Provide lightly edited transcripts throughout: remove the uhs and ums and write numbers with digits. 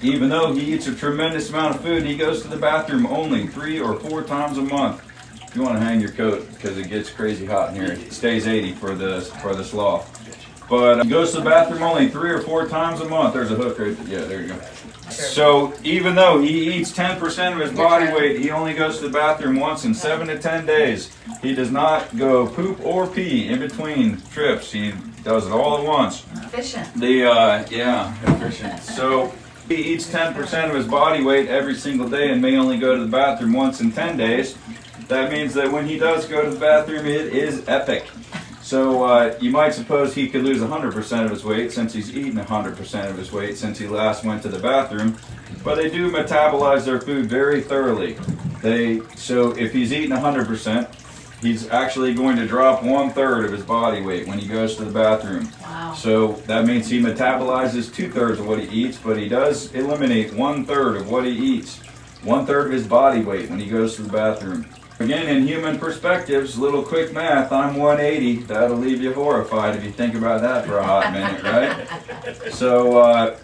even though he eats a tremendous amount of food, he goes to the bathroom only 3 or 4 times a month. You want to hang your coat because it gets crazy hot in here. It stays 80 for the sloth. But he goes to the bathroom only 3 or 4 times a month. There's a hook right there. Yeah, there you go. So even though he eats 10% of his body weight, he only goes to the bathroom once in 7 to 10 days. He does not go poop or pee in between trips. He does it all at once. Efficient. Yeah, efficient. So he eats 10% of his body weight every single day and may only go to the bathroom once in 10 days. That means that when he does go to the bathroom, it is epic. So you might suppose he could lose 100% of his weight since he's eaten 100% of his weight since he last went to the bathroom. But they do metabolize their food very thoroughly. So if he's eaten 100%, he's actually going to drop 1/3 of his body weight when he goes to the bathroom. Wow. So that means he metabolizes 2/3 of what he eats, but he does eliminate 1/3 of what he eats. 1/3 of his body weight when he goes to the bathroom. Again, in human perspectives, little quick math, I'm 180. That'll leave you horrified if you think about that for a hot minute, right? So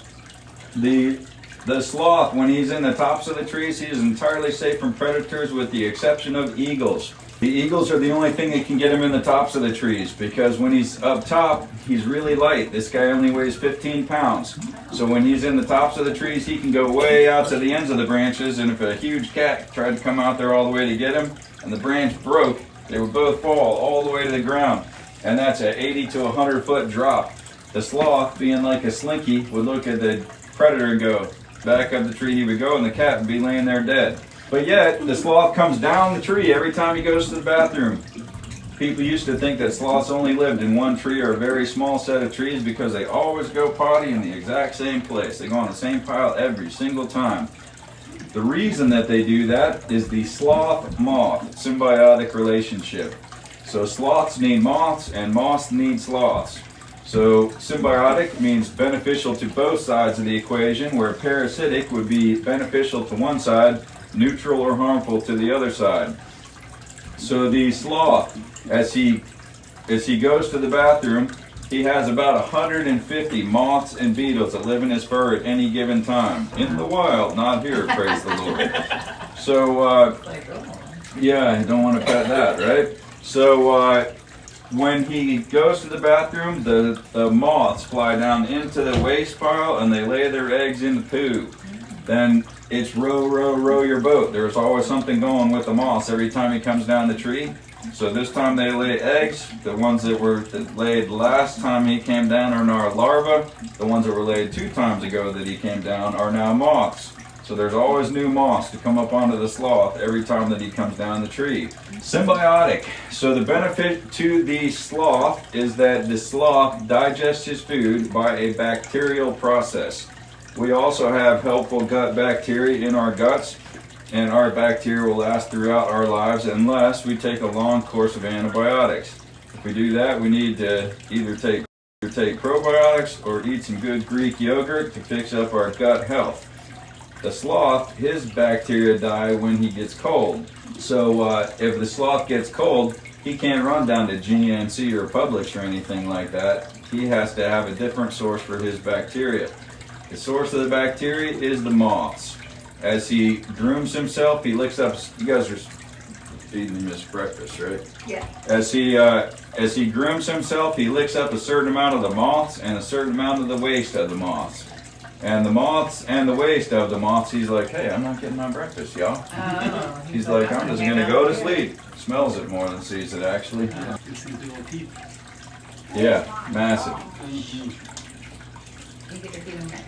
the sloth, when he's in the tops of the trees, he is entirely safe from predators with the exception of eagles. The eagles are the only thing that can get him in the tops of the trees because when he's up top, he's really light. This guy only weighs 15 pounds. So when he's in the tops of the trees, he can go way out to the ends of the branches, and if a huge cat tried to come out there all the way to get him, and the branch broke, they would both fall all the way to the ground. And that's an 80 to 100 foot drop. The sloth, being like a slinky, would look at the predator and go, back up the tree he would go, and the cat would be laying there dead. But yet, the sloth comes down the tree every time he goes to the bathroom. People used to think that sloths only lived in one tree or a very small set of trees because they always go potty in the exact same place. They go on the same pile every single time. The reason that they do that is the sloth-moth symbiotic relationship. So sloths need moths and moths need sloths. So symbiotic means beneficial to both sides of the equation, where parasitic would be beneficial to one side, neutral or harmful to the other side. So the sloth, as he goes to the bathroom, he has about 150 moths and beetles that live in his fur at any given time. In the wild, not here, praise the Lord. So, yeah, you don't want to pet that, right? So when he goes to the bathroom, the moths fly down into the waste pile and they lay their eggs in the poo. Then it's row, row, row your boat. There's always something going with the moths every time he comes down the tree. So this time they lay eggs. The ones that were laid last time he came down are now larvae. The ones that were laid 2 times ago that he came down are now moths. So there's always new moths to come up onto the sloth every time that he comes down the tree. Symbiotic. So the benefit to the sloth is that the sloth digests his food by a bacterial process. We also have helpful gut bacteria in our guts, and our bacteria will last throughout our lives unless we take a long course of antibiotics. If we do that, we need to either take probiotics or eat some good Greek yogurt to fix up our gut health. The sloth, his bacteria die when he gets cold. So if the sloth gets cold, he can't run down to GNC or Publix or anything like that. He has to have a different source for his bacteria. The source of the bacteria is the moths. As he grooms himself, he licks up. You guys are feeding him his breakfast, right? Yeah. As he grooms himself, he licks up a certain amount of the moths and a certain amount of the waste of the moths. And the moths and the waste of the moths, he's like, hey, I'm not getting my breakfast, y'all. Oh, He's like, I'm just gonna go to sleep. Smells it more than sees it, actually. Yeah, massive.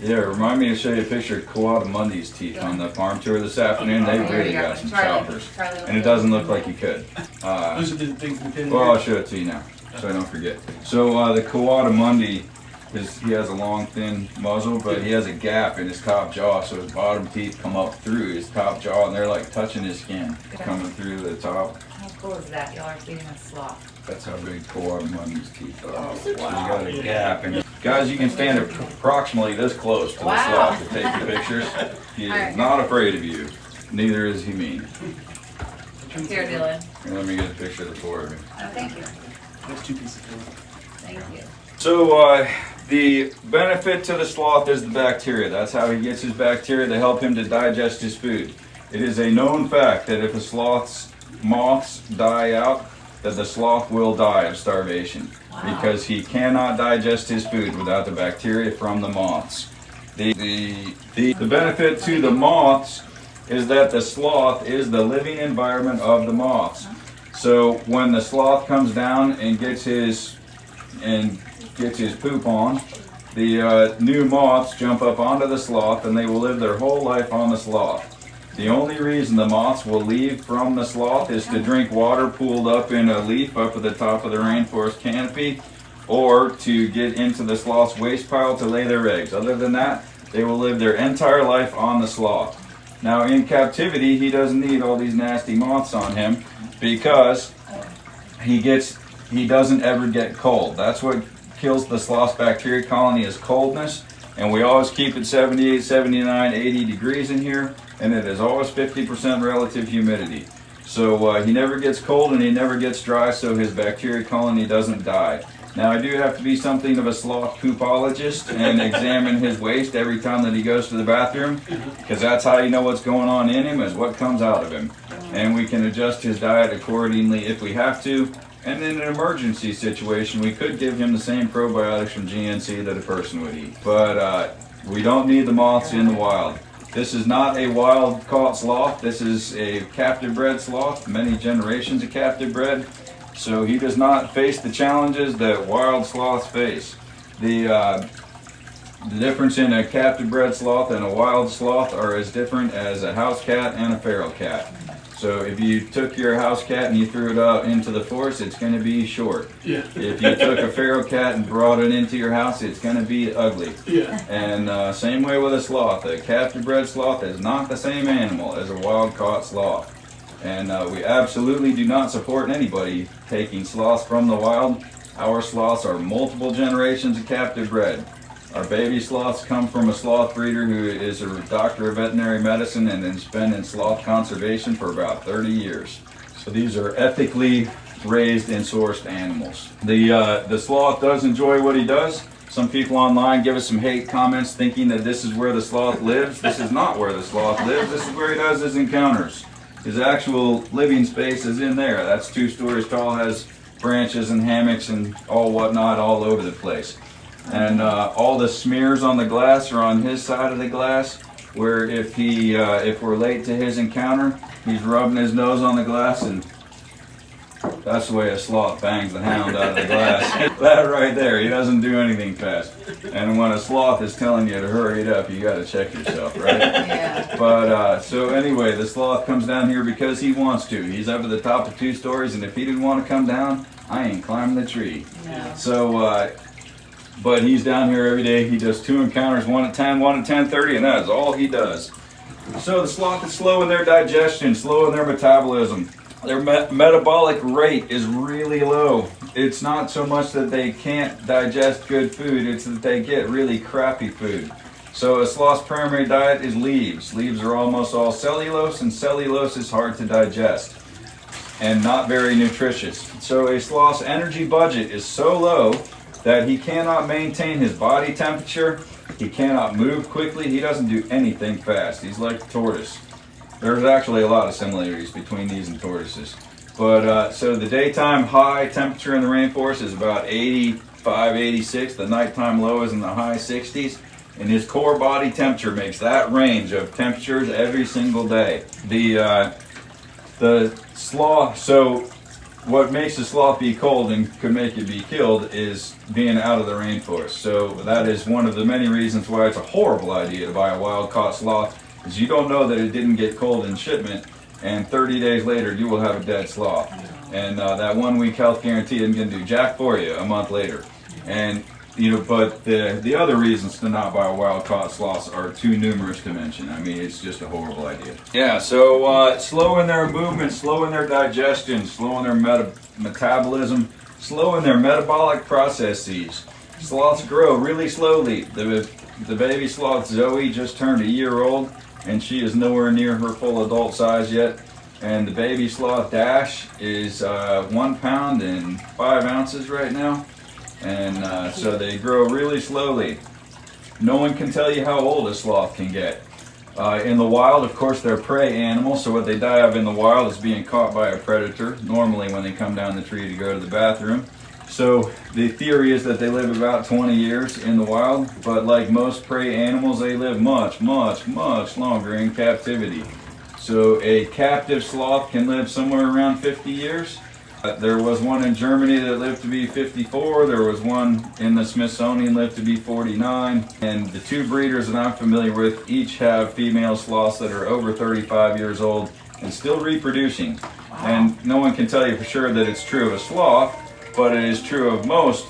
Yeah, remind me to show you a picture of Coatimundi's teeth on the farm tour this afternoon. They really got some choppers. And it doesn't look like you could. Those are the things we did. Well, I'll show it to you now, so I don't forget. So the Coatimundi, he has a long, thin muzzle, but he has a gap in his top jaw, so his bottom teeth come up through his top jaw, and they're like touching his skin, coming through the top. How cool is that? Y'all are feeding a sloth. That's how big Coatimundi's teeth are. Oh, So you wow. got a gap in it. Guys, you can stand approximately this close to the Wow. sloth to take the pictures. He is Alright. not afraid of you. Neither is he mean. Here, Dylan. Here, let me get a picture of the four of you. Oh, thank you. That's 2 pieces of Thank you. So The benefit to the sloth is the bacteria. That's how he gets his bacteria to help him to digest his food. It is a known fact that if a sloth's moths die out, that the sloth will die of starvation. Wow. Because he cannot digest his food without the bacteria from the moths. The benefit to the moths is that the sloth is the living environment of the moths. So when the sloth comes down and gets his poop on, the new moths jump up onto the sloth and they will live their whole life on the sloth. The only reason the moths will leave from the sloth is to drink water pooled up in a leaf up at the top of the rainforest canopy, or to get into the sloth's waste pile to lay their eggs. Other than that, they will live their entire life on the sloth. Now in captivity, he doesn't need all these nasty moths on him because he doesn't ever get cold. That's what kills the sloth's bacteria colony, is coldness. And we always keep it 78, 79, 80 degrees in here, and it is always 50% relative humidity. So he never gets cold and he never gets dry, so his bacteria colony doesn't die. Now I do have to be something of a sloth poopologist and examine his waste every time that he goes to the bathroom, because that's how you know what's going on in him, is what comes out of him. And we can adjust his diet accordingly if we have to. And in an emergency situation, we could give him the same probiotics from GNC that a person would eat. But we don't need the moths in the wild. This is not a wild caught sloth. This is a captive bred sloth, many generations of captive bred. So he does not face the challenges that wild sloths face. The difference in a captive bred sloth and a wild sloth are as different as a house cat and a feral cat. So if you took your house cat and you threw it out into the forest, it's going to be short. Yeah. If you took a feral cat and brought it into your house, it's going to be ugly. Yeah. And same way with a sloth. A captive bred sloth is not the same animal as a wild caught sloth. And we absolutely do not support anybody taking sloths from the wild. Our sloths are multiple generations of captive bred. Our baby sloths come from a sloth breeder who is a doctor of veterinary medicine and has been in sloth conservation for about 30 years. So these are ethically raised and sourced animals. The sloth does enjoy what he does. Some people online give us some hate comments thinking that this is where the sloth lives. This is not where the sloth lives. This is where he does his encounters. His actual living space is in there. That's 2 stories tall, has branches and hammocks and all whatnot all over the place. And all the smears on the glass are on his side of the glass, where if we're late to his encounter, he's rubbing his nose on the glass, and that's the way a sloth bangs the hound out of the glass. That right there, he doesn't do anything fast. And when a sloth is telling you to hurry it up, you got to check yourself, right? Yeah. But so anyway, the sloth comes down here because he wants to. He's up at the top of 2 stories, and if he didn't want to come down, I ain't climbing the tree. No. So, but he's down here every day. He does 2 encounters, one at 10, one at 10:30, and that is all he does. So the sloth is slow in their digestion, slow in their metabolism. Their metabolic rate is really low. It's not so much that they can't digest good food, it's that they get really crappy food. So a sloth's primary diet is leaves. Leaves are almost all cellulose, and cellulose is hard to digest and not very nutritious. So a sloth's energy budget is so low that he cannot maintain his body temperature, he cannot move quickly, he doesn't do anything fast. He's like a tortoise. There's actually a lot of similarities between these and tortoises. But so the daytime high temperature in the rainforest is about 85, 86. The nighttime low is in the high 60s. And his core body temperature makes that range of temperatures every single day. The sloth, so what makes a sloth be cold and could make it be killed is being out of the rainforest. So that is one of the many reasons why it's a horrible idea to buy a wild-caught sloth, is you don't know that it didn't get cold in shipment, and 30 days later you will have a dead sloth. And that 1-week health guarantee isn't going to do jack for you a month later. And but the other reasons to not buy wild-caught sloths are too numerous to mention. I mean, it's just a horrible idea. Yeah, so slow in their movement, slow in their digestion, slow in their metabolism, slow in their metabolic processes. Sloths grow really slowly. The baby sloth Zoe just turned a year old, and she is nowhere near her full adult size yet. And the baby sloth Dash is 1 pound and 5 ounces right now. And so they grow really slowly. No one can tell you how old a sloth can get. In the wild, of course, they're prey animals, so what they die of in the wild is being caught by a predator, normally when they come down the tree to go to the bathroom. So the theory is that they live about 20 years in the wild, but like most prey animals, they live much, much, much longer in captivity. So a captive sloth can live somewhere around 50 years. There was one in Germany that lived to be 54. There was one in the Smithsonian lived to be 49. And the two breeders that I'm familiar with each have female sloths that are over 35 years old and still reproducing. Wow. And no one can tell you for sure that it's true of a sloth, but it is true of most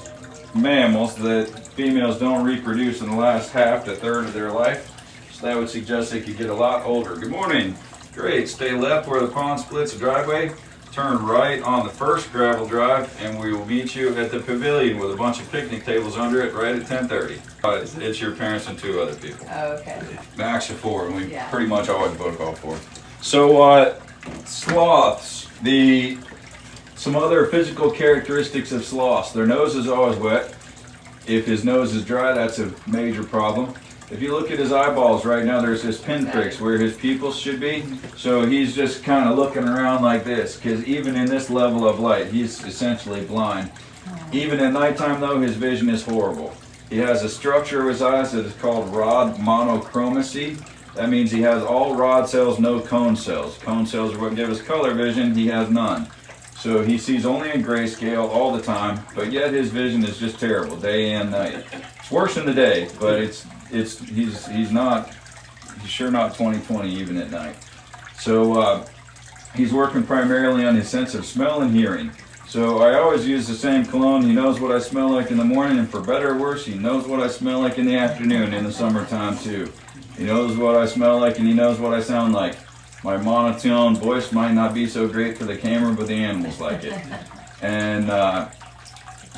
mammals that females don't reproduce in the last half to third of their life. So that would suggest they could get a lot older. Good morning. Great. Stay left where the pond splits the driveway. Turn right on the first gravel drive, and we will meet you at the pavilion with a bunch of picnic tables under it right at 10:30. It's your parents and two other people. Oh, okay. Max of four, and we Yeah. pretty much always book all four. So sloths, some other physical characteristics of sloths. Their nose is always wet. If his nose is dry, that's a major problem. If you look at his eyeballs right now, there's this pinpricks where his pupils should be. So he's just kind of looking around like this, because even in this level of light, he's essentially blind. Even at nighttime, though, his vision is horrible. He has a structure of his eyes that is called rod monochromacy. That means he has all rod cells, no cone cells. Cone cells are what give us color vision. He has none. So he sees only in grayscale all the time, but yet his vision is just terrible, day and night. It's worse in the day, but he's sure not 20/20 even at night. So he's working primarily on his sense of smell and hearing. So I always use the same cologne. He knows what I smell like in the morning, and for better or worse, he knows what I smell like in the afternoon in the summertime too. He knows what I smell like, and he knows what I sound like. My monotone voice might not be so great for the camera, but the animals like it. And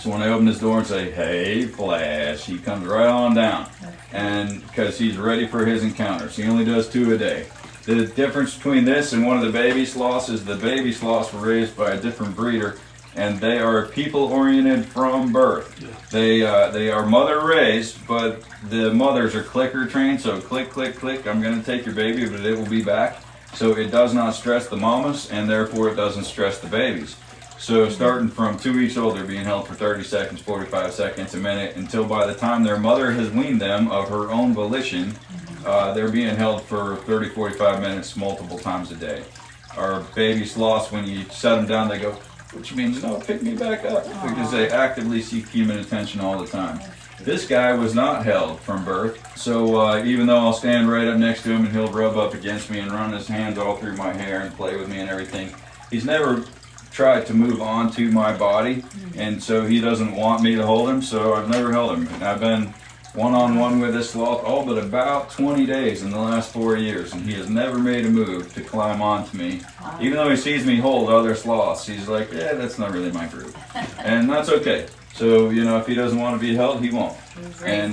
so when I open his door and say, "Hey, Flash," he comes right on down. And because he's ready for his encounters. He only does 2 a day. The difference between this and one of the baby sloths is the baby sloths were raised by a different breeder, and they are people-oriented from birth. They are mother-raised, but the mothers are clicker trained, so click, click, click, I'm going to take your baby, but it will be back. So it does not stress the mamas, and therefore it doesn't stress the babies. So starting from 2 weeks old, they're being held for 30 seconds, 45 seconds, a minute, until by the time their mother has weaned them of her own volition, they're being held for 30, 45 minutes multiple times a day. Our baby sloths, when you set them down, they go, which means, no, pick me back up, because they actively seek human attention all the time. This guy was not held from birth, so even though I'll stand right up next to him and he'll rub up against me and run his hands all through my hair and play with me and everything, he's never tried to move on to my body, and so he doesn't want me to hold him, so I've never held him. And I've been one-on-one with this sloth all but about 20 days in the last 4 years, and he has never made a move to climb onto me. Even though he sees me hold other sloths, he's like, yeah, that's not really my group. And that's okay. So, you know, if he doesn't want to be held, he won't. And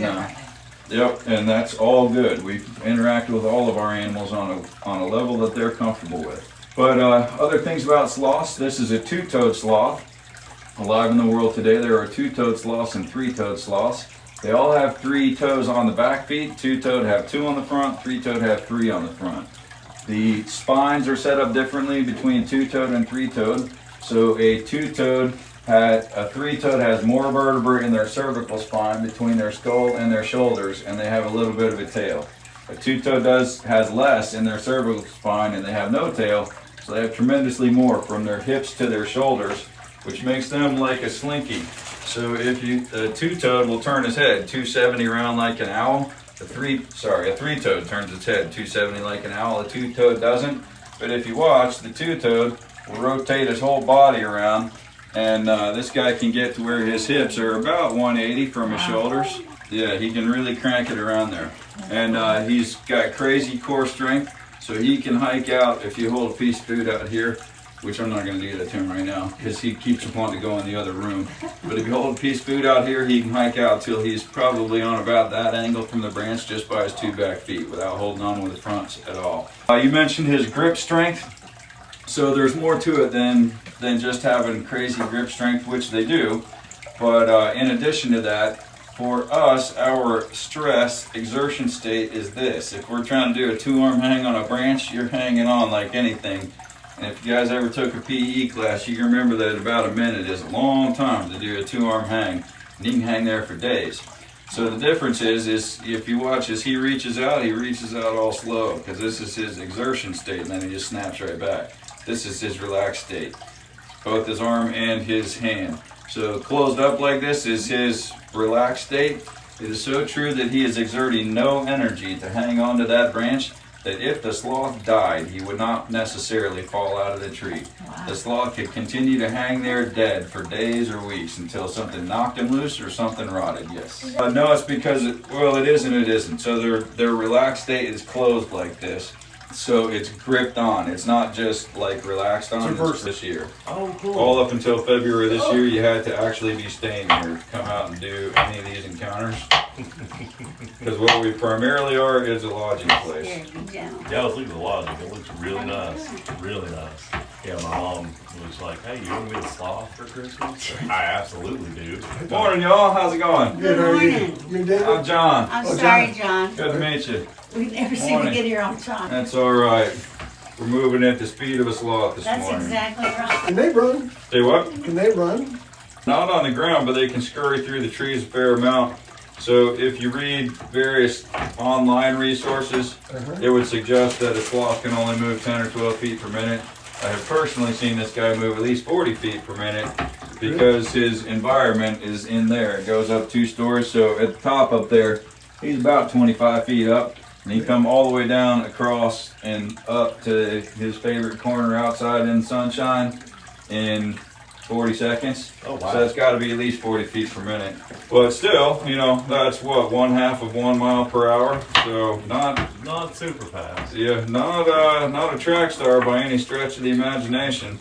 yep, and that's all good. We interact with all of our animals on a level that they're comfortable with. But other things about sloths, this is a two-toed sloth. Alive in the world today, there are two-toed sloths and three-toed sloths. They all have 3 toes on the back feet. Two-toed have 2 on the front, three-toed have 3 on the front. The spines are set up differently between two-toed and three-toed. So a two-toed a three-toed has more vertebrae in their cervical spine between their skull and their shoulders, and they have a little bit of a tail. A two-toed has less in their cervical spine, and they have no tail, so they have tremendously more from their hips to their shoulders, which makes them like a slinky. So if a two-toed will turn his head 270 around like an owl. A three-toed turns its head 270 like an owl. A two-toed doesn't. But if you watch, the two-toed will rotate his whole body around, and this guy can get to where his hips are about 180 from his shoulders. Yeah, he can really crank it around there. And he's got crazy core strength, so he can hike out if you hold a piece of food out here, which I'm not going to do that to him right now because he keeps wanting to go in the other room. But if you hold a piece of food out here, he can hike out till he's probably on about that angle from the branch just by his 2 back feet without holding on with the fronts at all. You mentioned his grip strength. So there's more to it than just having crazy grip strength, which they do. But in addition to that, for us, our stress exertion state is this. If we're trying to do a 2-arm hang on a branch, you're hanging on like anything. And if you guys ever took a PE class, you can remember that about a minute is a long time to do a 2-arm hang. And you can hang there for days. So the difference is if you watch as he reaches out all slow, because this is his exertion state, and then he just snaps right back. This is his relaxed state, both his arm and his hand. So closed up like this is his relaxed state. It is so true that he is exerting no energy to hang on to that branch, that if the sloth died, he would not necessarily fall out of the tree. Wow. The sloth could continue to hang there dead for days or weeks until something knocked him loose or something rotted, yes. No, it's because, it is and it isn't. So their relaxed state is closed like this. So it's gripped on. It's not just like relaxed on this year. Oh, cool. All up until February this year, you had to actually be staying here to come out and do any of these encounters. Because what we primarily are is a lodging place. Yeah, I was looking at the lodging. It looks really nice. Really nice. Yeah, my mom was like, hey, you want me to sloth for Christmas? I absolutely do. Morning, y'all. How's it going? Good morning. You did? I'm John. I'm sorry, John. Good to meet you. We never seem to get here on time. That's all right. We're moving at the speed of a sloth this That's morning. exactly right. Can they run? Say what? Can they run? Not on the ground, but they can scurry through the trees a fair amount. So if you read various online resources, it would suggest that a sloth can only move 10 or 12 feet per minute. I have personally seen this guy move at least 40 feet per minute because his environment is in there. It goes up 2 stories, so at the top up there, he's about 25 feet up. And he come all the way down across and up to his favorite corner outside in the sunshine in 40 seconds. Oh, wow. So that's got to be at least 40 feet per minute. But still, that's what, 1/2 of 1 mile per hour. So Not super fast. yeah, not a track star by any stretch of the imagination.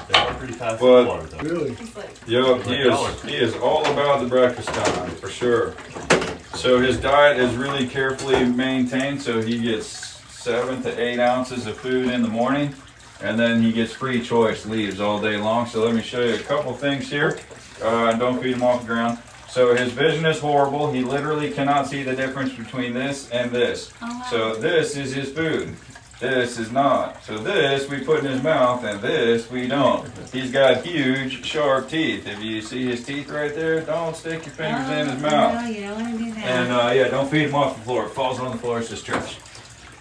They are pretty fast But- in the water, though. Really? He's like, Yep, he is all about the breakfast time for sure. So his diet is really carefully maintained. So he gets 7 to 8 ounces of food in the morning, and then he gets free choice leaves all day long. So let me show you a couple things here. Don't feed him off the ground. So his vision is horrible. He literally cannot see the difference between this and this. Oh, wow. So this is his food. This is not. So this we put in his mouth, and this we don't. He's got huge, sharp teeth. If you see his teeth right there, don't stick your fingers in his mouth. No, you don't want to do that. And don't feed him off the floor. It falls on the floor, it's just trash.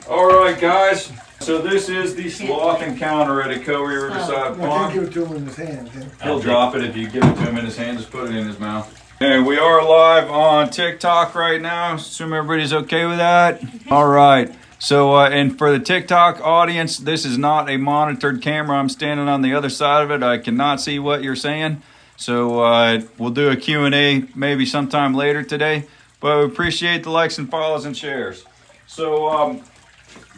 All right, guys. So this is the sloth encounter at Ecoe Riverside I can't Pond. give it to him in his hand, can He'll drop it if you give it to him in his hand. Just put it in his mouth. And we are live on TikTok right now. Assume everybody's okay with that. All right. So, and for the TikTok audience, this is not a monitored camera. I'm standing on the other side of it. I cannot see what you're saying. So we'll do a Q&A maybe sometime later today. But we appreciate the likes and follows and shares. So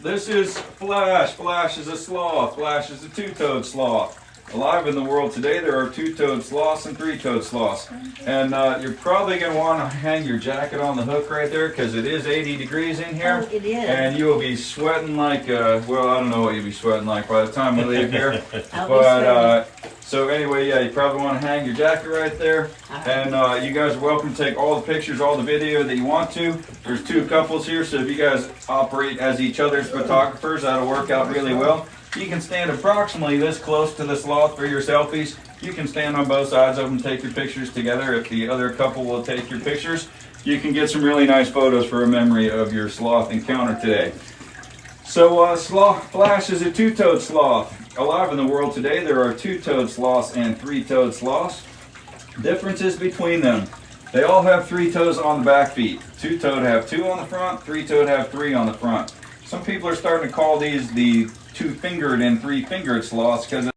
this is Flash. Flash is a sloth. Flash is a 2-toed sloth. Alive in the world today, there are 2-toed sloths and 3-toed sloths. And you're probably going to want to hang your jacket on the hook right there because it is 80 degrees in here. Oh, it is. And you will be sweating like, I don't know what you'll be sweating like by the time we leave here. I'll be sweating. So anyway, you probably want to hang your jacket right there. And you guys are welcome to take all the pictures, all the video that you want to. There's 2 couples here, so if you guys operate as each other's photographers, that'll work out really well. You can stand approximately this close to the sloth for your selfies. You can stand on both sides of them, take your pictures together. If the other couple will take your pictures, you can get some really nice photos for a memory of your sloth encounter today. So Flash is a 2-toed sloth. Alive in the world today, there are 2-toed sloths and 3-toed sloths. Differences between them. They all have 3 toes on the back feet. 2-toed have 2 on the front, 3-toed have 3 on the front. Some people are starting to call these the 2-fingered and 3-fingered sloths because